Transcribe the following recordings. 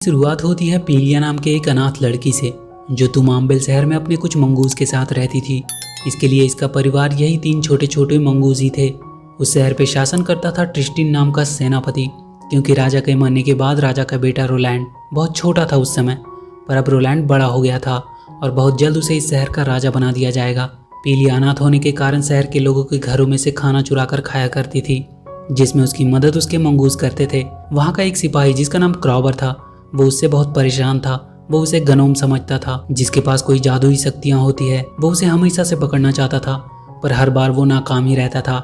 शुरुआत होती है पीलिया नाम के एक अनाथ लड़की से, जो तुमाम्बेल शहर में अपने कुछ मंगूज के साथ रहती थी। इसके लिए इसका परिवार यही 3 छोटे छोटे मंगूज ही थे। उस शहर पे शासन करता था ट्रिस्टिन नाम का सेनापति, क्योंकि राजा के मरने के बाद राजा का बेटा रोलैंड बहुत छोटा था उस समय, पर अब रोलैंड बड़ा हो गया था और बहुत जल्द उसे इस शहर का राजा बना दिया जाएगा। पीलिया अनाथ होने के कारण शहर के लोगों के घरों में से खाना चुरा कर खाया करती थी, जिसमें उसकी मदद उसके मंगूज करते थे। वहाँ का एक सिपाही जिसका नाम क्रॉबर था, वो उससे बहुत परेशान था। वो उसे गनोम समझता था, जिसके पास कोई जादुई शक्तियाँ होती है। वो उसे हमेशा से पकड़ना चाहता था, पर हर बार वो नाकाम ही रहता था।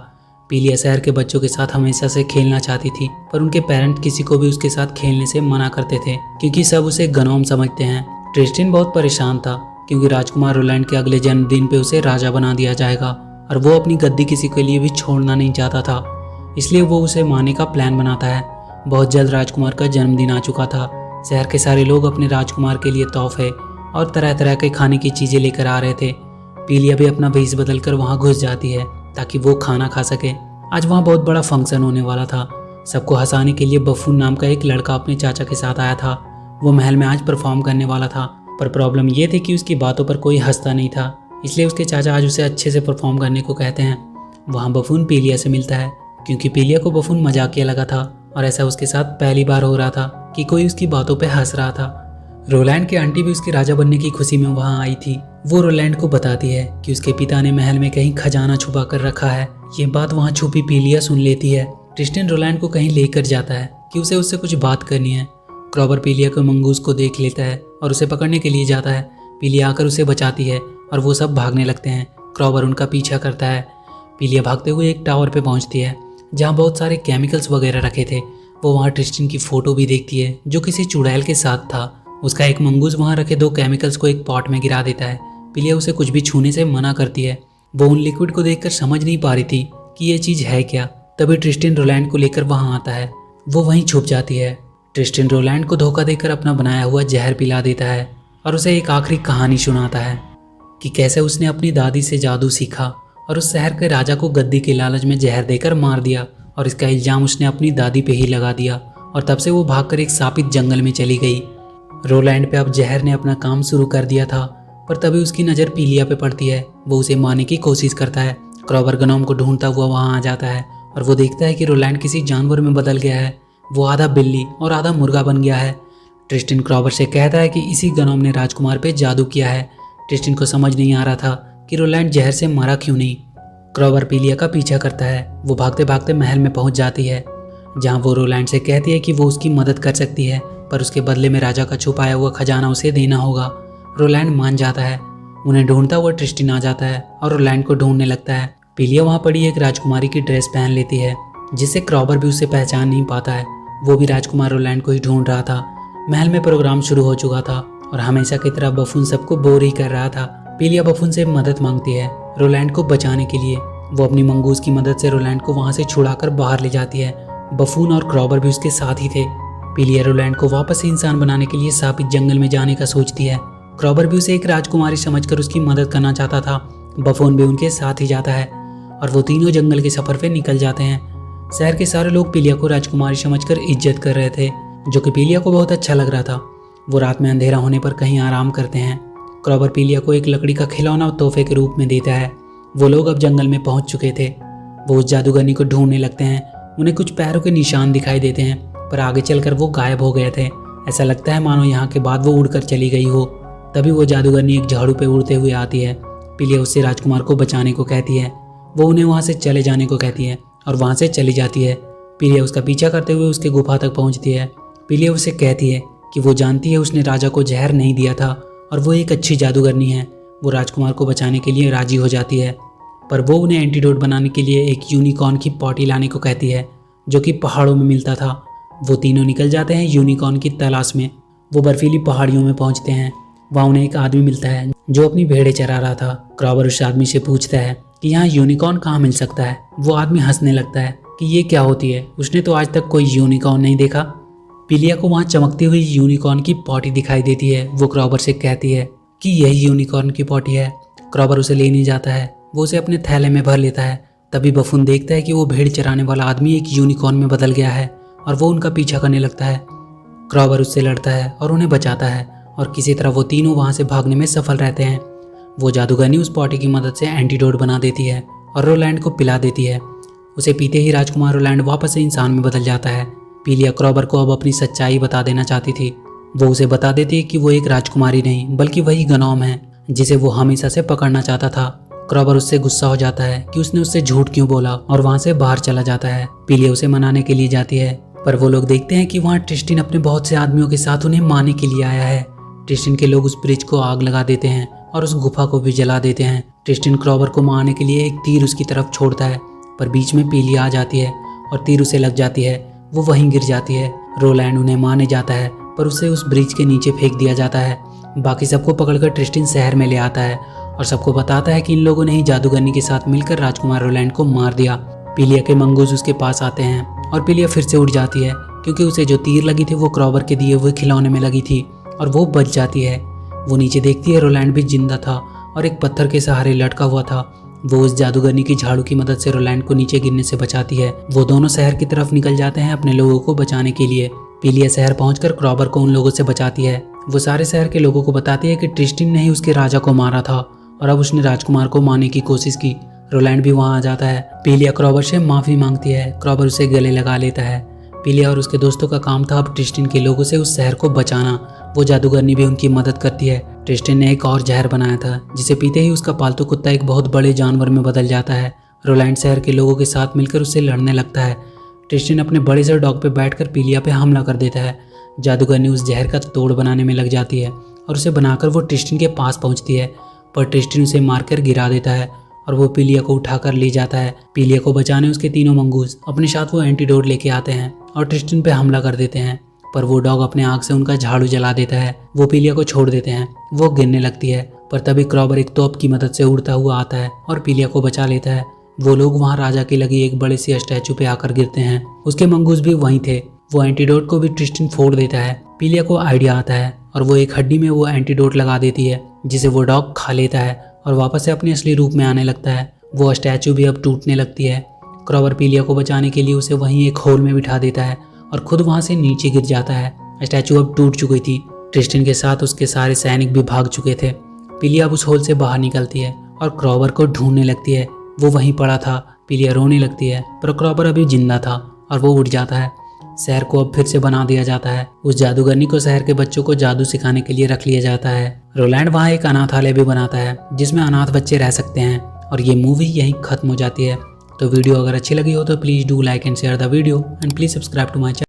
पीलिया शहर के बच्चों के साथ हमेशा से खेलना चाहती थी, पर उनके पेरेंट किसी को भी उसके साथ खेलने से मना करते थे, क्योंकि सब उसे गनोम समझते हैं। ट्रिस्टिन बहुत परेशान था, क्योंकि राजकुमार रोलैंड के अगले जन्मदिन पे उसे राजा बना दिया जाएगा और वो अपनी गद्दी किसी के लिए भी छोड़ना नहीं चाहता था। इसलिए वो उसे मारने का प्लान बनाता है। बहुत जल्द राजकुमार का जन्मदिन आ चुका था। शहर के सारे लोग अपने राजकुमार के लिए तोहफे और तरह तरह के खाने की चीज़ें लेकर आ रहे थे। पीलिया भी अपना भेष बदल कर वहाँ घुस जाती है ताकि वो खाना खा सके। आज वहाँ बहुत बड़ा फंक्शन होने वाला था। सबको हंसाने के लिए बफून नाम का एक लड़का अपने चाचा के साथ आया था। वो महल में आज परफॉर्म करने वाला था, पर प्रॉब्लम ये थी कि उसकी बातों पर कोई हंसता नहीं था। इसलिए उसके चाचा आज उसे अच्छे से परफॉर्म करने को कहते हैं। वहाँ बफून पीलिया से मिलता है, क्योंकि पीलिया को बफून मजाकिया लगा था और ऐसा उसके साथ पहली बार हो रहा था कि कोई उसकी बातों पे हंस रहा था। रोलैंड की आंटी भी उसके राजा बनने की खुशी में वहाँ आई थी। वो रोलैंड को बताती है कि उसके पिता ने महल में कहीं खजाना छुपा कर रखा है। ये बात वहाँ छुपी पीलिया सुन लेती है। ट्रिस्टिन रोलैंड को कहीं लेकर जाता है कि उसे उससे कुछ बात करनी है। क्रॉबर पीलिया को मंगूज को देख लेता है और उसे पकड़ने के लिए जाता है। पीलिया आकर उसे बचाती है और वो सब भागने लगते हैं। क्रॉबर उनका पीछा करता है। पीलिया भागते हुए एक टावर पे पहुंचती है, जहाँ बहुत सारे केमिकल्स वगैरह रखे थे। वो वहाँ ट्रिस्टिन की फोटो भी देखती है, जो किसी चुड़ैल के साथ था। उसका एक मंगूज वहाँ रखे 2 केमिकल्स को एक पॉट में गिरा देता है। पीलिया उसे कुछ भी छूने से मना करती है। वो उन लिक्विड को देखकर समझ नहीं पा रही थी कि ये चीज़ है क्या। तभी ट्रिस्टिन रोलैंड को लेकर वहाँ आता है। वो वहीं छुप जाती है। ट्रिस्टिन रोलैंड को धोखा देकर अपना बनाया हुआ जहर पिला देता है और उसे एक आखिरी कहानी सुनाता है कि कैसे उसने अपनी दादी से जादू सीखा और उस शहर के राजा को गद्दी के लालच में जहर देकर मार दिया, और इसका इल्जाम उसने अपनी दादी पे ही लगा दिया। और तब से वो भागकर एक शापित जंगल में चली गई। रोलैंड पे अब जहर ने अपना काम शुरू कर दिया था, पर तभी उसकी नज़र पीलिया पे पड़ती है। वो उसे मारने की कोशिश करता है। क्रॉबर गनोम को ढूंढता हुआ वहाँ आ जाता है और वो देखता है कि रोलैंड किसी जानवर में बदल गया है। वो आधा बिल्ली और आधा मुर्गा बन गया है। ट्रिस्टिन क्रॉबर से कहता है कि इसी गनोम ने राजकुमार पे जादू किया है। ट्रिस्टिन को समझ नहीं आ रहा था कि रोलैंड जहर से मरा क्यों नहीं। क्रॉबर पीलिया का पीछा करता है। वो भागते भागते महल में पहुंच जाती है, जहां वो रोलैंड से कहती है कि वो उसकी मदद कर सकती है, पर उसके बदले में राजा का छुपाया हुआ खजाना उसे देना होगा। रोलैंड मान जाता है। उन्हें ढूंढता हुआ ट्रिस्टिन आ जाता है और रोलैंड को ढूंढने लगता है। पीलिया वहाँ पड़ी एक राजकुमारी की ड्रेस पहन लेती है, जिससे क्रॉबर भी उसे पहचान नहीं पाता है। वो भी राजकुमार रोलैंड को ही ढूंढ रहा था। महल में प्रोग्राम शुरू हो चुका था और हमेशा की तरह बफून सबको बोर ही कर रहा था। पीलिया बफून से मदद मांगती है रोलैंड को बचाने के लिए। वो अपनी मंगूज की मदद से रोलैंड को वहाँ से छुड़ाकर बाहर ले जाती है। बफून और क्रॉबर भी उसके साथ ही थे। पीलिया रोलैंड को वापस से इंसान बनाने के लिए शापित जंगल में जाने का सोचती है। क्रॉबर भी उसे एक राजकुमारी समझकर उसकी मदद करना चाहता था। बफून भी उनके साथ ही जाता है और वो तीनों जंगल के सफर पे निकल जाते हैं। शहर के सारे लोग पीलिया को राजकुमारी समझकर इज्जत कर रहे थे, जो कि पीलिया को बहुत अच्छा लग रहा था। वो रात में अंधेरा होने पर कहीं आराम करते हैं। क्रॉबर पीलिया को एक लकड़ी का खिलौना तोहफे के रूप में देता है। वो लोग अब जंगल में पहुंच चुके थे। वो उस जादूगरनी को ढूंढने लगते हैं। उन्हें कुछ पैरों के निशान दिखाई देते हैं, पर आगे चलकर वो गायब हो गए थे। ऐसा लगता है मानो यहाँ के बाद वो उड़कर चली गई हो। तभी वो जादूगरनी एक झाड़ू पे उड़ते हुए आती है। पीलिया उससे राजकुमार को बचाने को कहती है। वो उन्हें वहाँ से चले जाने को कहती है और वहाँ से चली जाती है। पीलिया उसका पीछा करते हुए उसके गुफा तक पहुँचती है। पीलिया उसे कहती है कि वो जानती है उसने राजा को जहर नहीं दिया था और वो एक अच्छी जादूगरनी है। वो राजकुमार को बचाने के लिए राजी हो जाती है, पर वो उन्हें एंटीडोट बनाने के लिए एक यूनिकॉर्न की पॉटी लाने को कहती है, जो कि पहाड़ों में मिलता था। वो तीनों निकल जाते हैं यूनिकॉर्न की तलाश में। वो बर्फीली पहाड़ियों में पहुंचते हैं। वहाँ उन्हें एक आदमी मिलता है जो अपनी भेड़ें चरा रहा था। क्रॉबर उस आदमी से पूछता है कि यहाँ यूनिकॉर्न कहाँ मिल सकता है। वो आदमी हंसने लगता है कि ये क्या होती है, उसने तो आज तक कोई यूनिकॉर्न नहीं देखा। पीलिया को वहाँ चमकती हुई यूनिकॉर्न की पॉटी दिखाई देती है। वो क्रॉबर से कहती है कि यही यूनिकॉर्न की पॉटी है। क्रॉबर उसे लेने जाता है। वो उसे अपने थैले में भर लेता है। तभी बफून देखता है कि वो भेड़ चराने वाला आदमी एक यूनिकॉर्न में बदल गया है और वो उनका पीछा करने लगता है। क्रॉबर उससे लड़ता है और उन्हें बचाता है और किसी तरह वो तीनों वहाँ से भागने में सफल रहते हैं। वो जादूगरनी उस पॉटी की मदद से एंटीडोट बना देती है और रोलैंड को पिला देती है। उसे पीते ही राजकुमार रोलैंड वापस से इंसान में बदल जाता है। पीलिया क्रॉबर को अब अपनी सच्चाई बता देना चाहती थी। वो उसे बता देती है कि वो एक राजकुमारी नहीं बल्कि वही गनॉम है जिसे वो हमेशा से पकड़ना चाहता था। क्रॉबर उससे गुस्सा हो जाता है कि उसने उससे झूठ क्यों बोला और वहाँ से बाहर चला जाता है। पीलिया उसे मनाने के लिए जाती है पर वो लोग देखते हैं कि वहाँ ट्रिस्टिन अपने बहुत से आदमियों के साथ उन्हें मारने के लिए आया है। ट्रिस्टिन के लोग उस ब्रिज को आग लगा देते हैं और उस गुफा को भी जला देते हैं। ट्रिस्टिन क्रॉबर को मारने के लिए एक तीर उसकी तरफ छोड़ता है पर बीच में पीलिया आ जाती है और तीर उसे लग जाती है। वो वहीं गिर जाती है। रोलैंड उन्हें मारने जाता है पर उसे उस ब्रिज के नीचे फेंक दिया जाता है। बाकी सबको पकड़कर ट्रिस्टिन शहर में ले आता है और सबको बताता है कि इन लोगों ने ही जादूगरनी के साथ मिलकर राजकुमार रोलैंड को मार दिया। पीलिया के मंगूज उसके पास आते हैं और पीलिया फिर से उड़ जाती है क्योंकि उसे जो तीर लगी थी वो क्रॉबर के दिए हुए खिलौने में लगी थी और वो बच जाती है। वो नीचे देखती है रोलैंड भी जिंदा था और एक पत्थर के सहारे लटका हुआ था। वो उस जादूगरनी की झाड़ू की मदद से रोलैंड को नीचे गिरने से बचाती है। वो दोनों शहर की तरफ निकल जाते हैं अपने लोगों को बचाने के लिए। पीलिया शहर पहुंचकर क्रॉबर को उन लोगों से बचाती है। वो सारे शहर के लोगों को बताती है कि ट्रिस्टिन ने ही उसके राजा को मारा था और अब उसने राजकुमार को मारने की कोशिश की। रोलैंड भी वहां आ जाता है। पीलिया क्रॉबर से माफी मांगती है। क्रॉबर उसे गले लगा लेता है। पीलिया और उसके दोस्तों का काम था अब ट्रिस्टिन के लोगों से उस शहर को बचाना। वो जादूगरनी भी उनकी मदद करती है। ट्रिस्टिन ने एक और जहर बनाया था जिसे पीते ही उसका पालतू कुत्ता एक बहुत बड़े जानवर में बदल जाता है। रोलैंड शहर के लोगों के साथ मिलकर उससे लड़ने लगता है। ट्रिस्टिन अपने बड़े से डॉग पे बैठकर पीलिया पे हमला कर देता है। जादूगरनी उस जहर का तोड़ बनाने में लग जाती है और उसे बनाकर वो ट्रिस्टिन के पास पहुंचती है पर ट्रिस्टिन उसे मारकर गिरा देता है और वो पीलिया को उठाकर ले जाता है। पीलिया को बचाने उसके तीनों मंगूस अपने साथ वो एंटीडोट लेके आते हैं और ट्रिस्टिन पे हमला कर देते हैं पर वो डॉग अपने आग से उनका झाड़ू जला देता है। वो पीलिया को छोड़ देते हैं। वो गिरने लगती है पर तभी क्रॉबर एक तोप की मदद से उड़ता हुआ आता है और पीलिया को बचा लेता है। वो लोग वहाँ राजा की लगी एक बड़े सी स्टैचू पे आकर गिरते हैं। उसके मंगूस भी वहीं थे। वो एंटीडोट को भी ट्रिस्टिन फोड़ देता है। पीलिया को आइडिया आता है और वो एक हड्डी में वो एंटीडोट लगा देती है जिसे वो डॉग खा लेता है और वापस से अपने असली रूप में आने लगता है। वो स्टैचू भी अब टूटने लगती है। क्रॉबर पीलिया को बचाने के लिए उसे वहीं एक होल में बिठा देता है और खुद वहां से नीचे गिर जाता है। स्टैचू अब टूट चुकी थी। ट्रिस्टिन के साथ उसके सारे सैनिक भी भाग चुके थे। पीलिया अब उस होल से बाहर निकलती है और क्रॉबर को ढूंढने लगती है। वो वहीं पड़ा था। पीलिया रोने लगती है पर क्रॉबर अभी जिंदा था और वो उड़ जाता है। शहर को अब फिर से बना दिया जाता है। उस जादूगरनी को शहर के बच्चों को जादू सिखाने के लिए रख लिया जाता है। रोलैंड वहाँ एक अनाथालय भी बनाता है जिसमें अनाथ बच्चे रह सकते हैं और ये मूवी यहीं खत्म हो जाती है। तो वीडियो अगर अच्छी लगी हो तो please do like and share the video and please subscribe to my channel.